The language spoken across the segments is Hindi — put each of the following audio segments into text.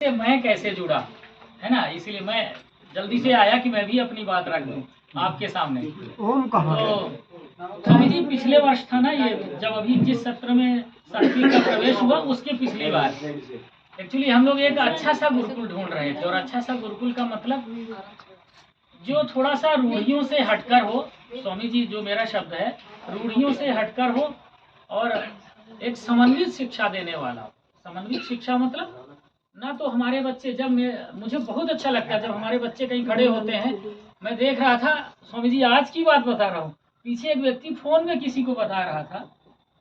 मैं कैसे जुड़ा है ना, इसीलिए मैं जल्दी से आया कि मैं भी अपनी बात रख दूं आपके सामने। तो स्वामी जी पिछले वर्ष था ना ये, जब अभी जिस सत्र में 7वीं का प्रवेश हुआ उसके पिछली बार एक्चुअली हम लोग एक अच्छा सा गुरुकुल ढूंढ रहे थे। और अच्छा सा गुरुकुल का मतलब जो थोड़ा सा रूढ़ियों से हटकर हो, स्वामी जी जो मेरा शब्द है, रूढ़ियों से हटकर हो और एक समन्वित शिक्षा देने वाला। समन्वित शिक्षा मतलब ना तो हमारे बच्चे, जब मुझे बहुत अच्छा लगता है जब हमारे बच्चे कहीं खड़े होते हैं। मैं देख रहा था स्वामी जी, आज की बात बता रहा हूँ, पीछे एक व्यक्ति फोन में किसी को बता रहा था,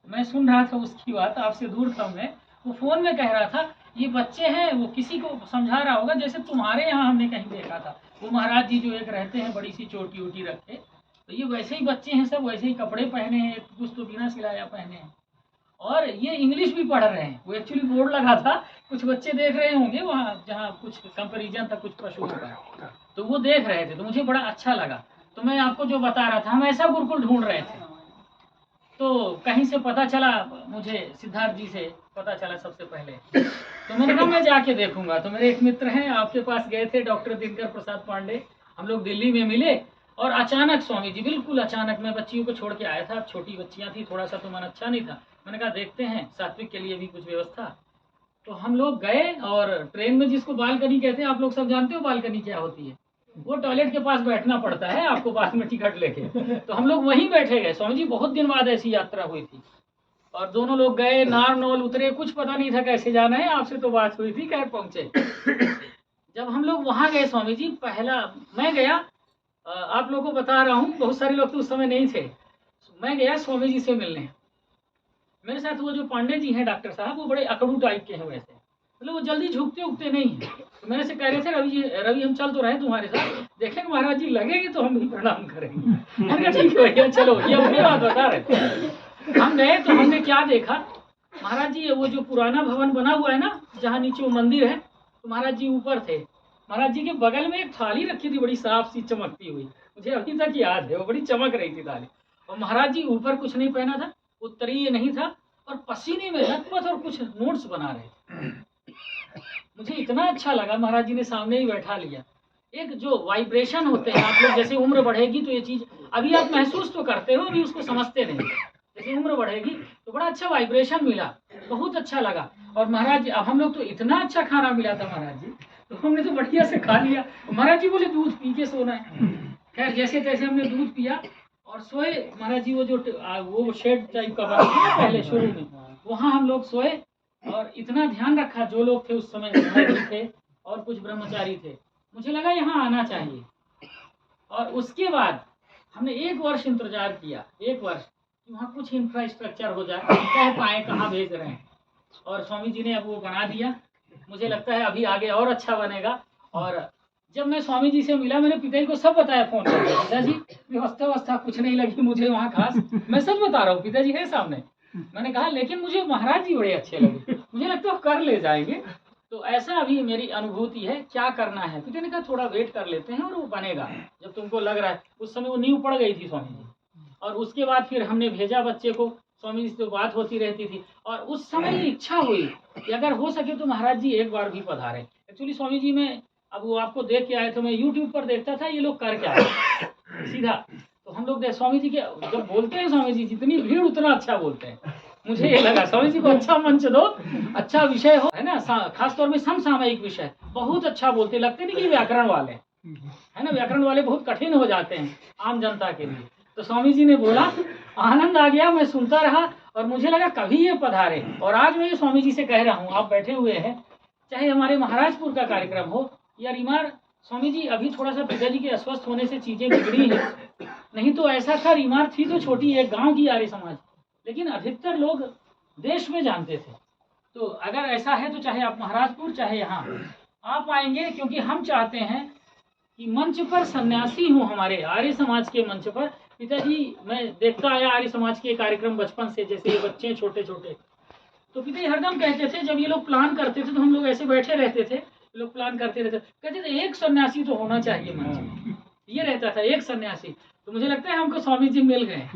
मैं सुन रहा था उसकी बात, आपसे दूर था मैं। वो फोन में कह रहा था ये बच्चे हैं, वो किसी को समझा रहा होगा जैसे तुम्हारे यहाँ हमने कहीं देखा था, वो महाराज जी जो एक रहते हैं बड़ी सी चोटी वोटी रखे, तो ये वैसे ही बच्चे हैं, सब वैसे ही कपड़े पहने हैं, कुछ तो बिना सिलाया पहने हैं, और ये इंग्लिश भी पढ़ रहे हैं। वो एक्चुअली बोर्ड लगा था, कुछ बच्चे देख रहे होंगे वहाँ जहाँ कुछ कंपेरिजन था कुछ पशुओं का, तो वो देख रहे थे, तो मुझे बड़ा अच्छा लगा। तो मैं आपको जो बता रहा था, हम ऐसा गुरुकुल ढूंढ रहे थे, तो कहीं से पता चला मुझे, सिद्धार्थ जी से पता चला सबसे पहले, तो मैंने कहा मैं जाके देखूंगा। तो मेरे एक मित्र हैं, आपके पास गए थे, डॉक्टर दिनकर प्रसाद पांडे, हम लोग दिल्ली में मिले, और अचानक स्वामी जी, बिल्कुल अचानक, मैं बच्चियों को छोड़ के आया था, छोटी बच्चियां थी, थोड़ा सा तो मन अच्छा नहीं था, मैंने कहा देखते हैं सात्विक के लिए भी कुछ व्यवस्था। तो हम लोग गए, और ट्रेन में जिसको बालकनी कहते हैं, आप लोग सब जानते हो बालकनी क्या होती है, वो टॉयलेट के पास बैठना पड़ता है आपको पास में टिकट लेके। तो हम लोग वहीं बैठे गए। स्वामी जी बहुत दिन बाद ऐसी यात्रा हुई थी, और दोनों लोग गए, नारनौल उतरे, कुछ पता नहीं था कैसे जाना है, आपसे तो बात हुई थी, खैर पहुंचे। जब हम लोग वहां गए स्वामी जी, पहला मैं गया, आप लोगों को बता रहा हूँ, बहुत सारे लोग तो उस समय नहीं थे, मैं गया स्वामी जी से मिलने। मेरे साथ वो जो पांडे जी हैं डॉक्टर साहब, वो बड़े अकड़ू टाइप के हैं वैसे, मतलब वो जल्दी झुकते उगते नहीं हैं। तो मेरे से कह रहे थे रवि जी, रवि हम चल तो रहे तुम्हारे साथ, देखेंगे महाराज जी लगेंगे तो हम भी प्रणाम करेंगे। मैंने कहा ठीक है भैया चलो, ये अपनी बात बता रहे थे। हम गए तो हमने क्या देखा, महाराज जी वो जो पुराना भवन बना हुआ है ना, जहाँ नीचे वो मंदिर है, तो महाराज जी ऊपर थे। महाराज जी के बगल में एक थाली रखी थी बड़ी साफ सी चमकती हुई, मुझे अभी तक याद है, वो बड़ी चमक रही थी थाली। और महाराज जी ऊपर कुछ नहीं पहना था, उत्तरीय नहीं था, और पसीने में लथपथ और कुछ नोट्स बना रहे थे। मुझे इतना अच्छा लगा, महाराज जी ने सामने ही बैठा लिया। एक जो वाइब्रेशन होते हैं, आप लोग जैसे उम्र बढ़ेगी तो ये चीज अभी आप महसूस तो करते हो, अभी उसको समझते नहीं, जैसे उम्र बढ़ेगी तो बड़ा अच्छा वाइब्रेशन मिला, बहुत अच्छा लगा। और महाराज जी, अब हम लोग तो इतना अच्छा खाना मिला था महाराज जी, तो हमने तो बढ़िया से खा लिया। महाराज जी बोले दूध पी के सोना है, खैर जैसे तैसे हमने दूध पिया और सोए। महाराज जी वो जो वो शेड टाइप का बना था पहले शुरू में, वहाँ हम लोग सोए, और इतना ध्यान रखा, जो लोग थे उस समय थे और कुछ ब्रह्मचारी थे, मुझे लगा यहाँ आना चाहिए। और उसके बाद हमने 1 वर्ष इंतजार किया, 1 वर्ष, वहाँ कुछ इंफ्रास्ट्रक्चर हो जाए, कह पाए कहाँ भेज रहे हैं, और स्वामी जी ने अब वो बना दिया। मुझे लगता है अभी आगे और अच्छा बनेगा। और जब मैं स्वामी जी से मिला, मैंने पिताजी को सब बताया फोन पर, पिताजी व्यवस्था कुछ नहीं लगी मुझे वहाँ खास, मैं सच बता रहा हूँ, पिताजी है सामने। मैंने कहा लेकिन मुझे महाराज जी बड़े अच्छे लगे, मुझे लगता है कर ले जाएंगे। तो ऐसा अभी मेरी अनुभूति है, क्या करना है। पिता ने कहा थोड़ा वेट कर लेते हैं और वो बनेगा जब तुमको लग रहा है। उस समय वो नींव पड़ गई थी स्वामी जी, और उसके बाद फिर हमने भेजा बच्चे को, स्वामी जी से तो बात होती रहती थी, और उस समय ये इच्छा हुई कि अगर हो सके तो महाराज जी एक बार भी पधारे। एक्चुअली स्वामी जी में, अब वो आपको देख के आए तो मैं यूट्यूब पर देखता था ये लोग कर क्या सीधा, तो हम लोग स्वामी जी के जब बोलते हैं, स्वामी जी जितनी भीड़ उतना अच्छा बोलते हैं। मुझे ये लगा स्वामी जी को अच्छा मंच दो, अच्छा विषय हो, है ना, खासतौर में समसामयिक विषय बहुत अच्छा बोलते, लगते नहीं कि व्याकरण वाले है ना, व्याकरण वाले बहुत कठिन हो जाते हैं आम जनता के लिए। तो स्वामी जी ने बोला, आनंद आ गया, मैं सुनता रहा, और मुझे लगा कभी ये पधारे। और आज मैं स्वामी जी से कह रहा हूँ, आप बैठे हुए हैं, चाहे हमारे महाराजपुर का कार्यक्रम हो या रीमार, स्वामी जी अभी थोड़ा सा पिताजी के अस्वस्थ होने से चीजें बिगड़ी हैं, नहीं तो ऐसा था, रीमार थी तो छोटी एक गांव की आर्य समाज, लेकिन अधिकतर लोग देश में जानते थे। तो अगर ऐसा है तो चाहे आप महाराजपुर चाहे यहाँ आप आएंगे, क्योंकि हम चाहते हैं कि मंच पर सन्यासी हूँ, हमारे आर्य समाज के मंच पर। पिताजी मैं देखता आया आर्य समाज के कार्यक्रम बचपन से, जैसे ये बच्चे छोटे छोटे, तो पिताजी हरदम कहते थे, जब ये लोग प्लान करते थे तो हम लोग ऐसे बैठे रहते थे, लोग प्लान करते रहते, कहते थे एक सन्यासी तो होना चाहिए मंच में, ये रहता था एक सन्यासी। तो मुझे लगता है हमको स्वामी जी मिल गए,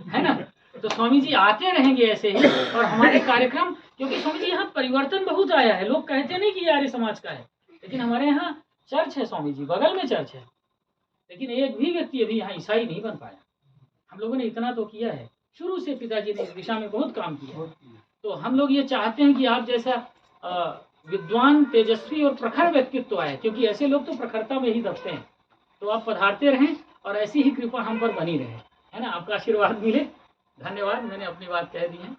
है ना। तो स्वामी जी आते रहेंगे ऐसे ही, और हमारे कार्यक्रम क्योंकि स्वामी जी यहाँ परिवर्तन बहुत आया है। लोग कहते नहीं कि आर्य समाज का है, लेकिन हमारे यहाँ चर्च है स्वामी जी, बगल में चर्च है, लेकिन एक भी व्यक्ति अभी यहाँ ईसाई नहीं बन पाया। हम लोगों ने इतना तो किया है, शुरू से पिताजी ने इस दिशा में बहुत काम किया। तो हम लोग ये चाहते हैं कि आप जैसा विद्वान, तेजस्वी और प्रखर व्यक्तित्व आए, क्योंकि ऐसे लोग तो प्रखरता में ही दबते हैं। तो आप पधारते रहें और ऐसी ही कृपा हम पर बनी रहे, है ना, आपका आशीर्वाद मिले। धन्यवाद, मैंने अपनी बात कह दी है।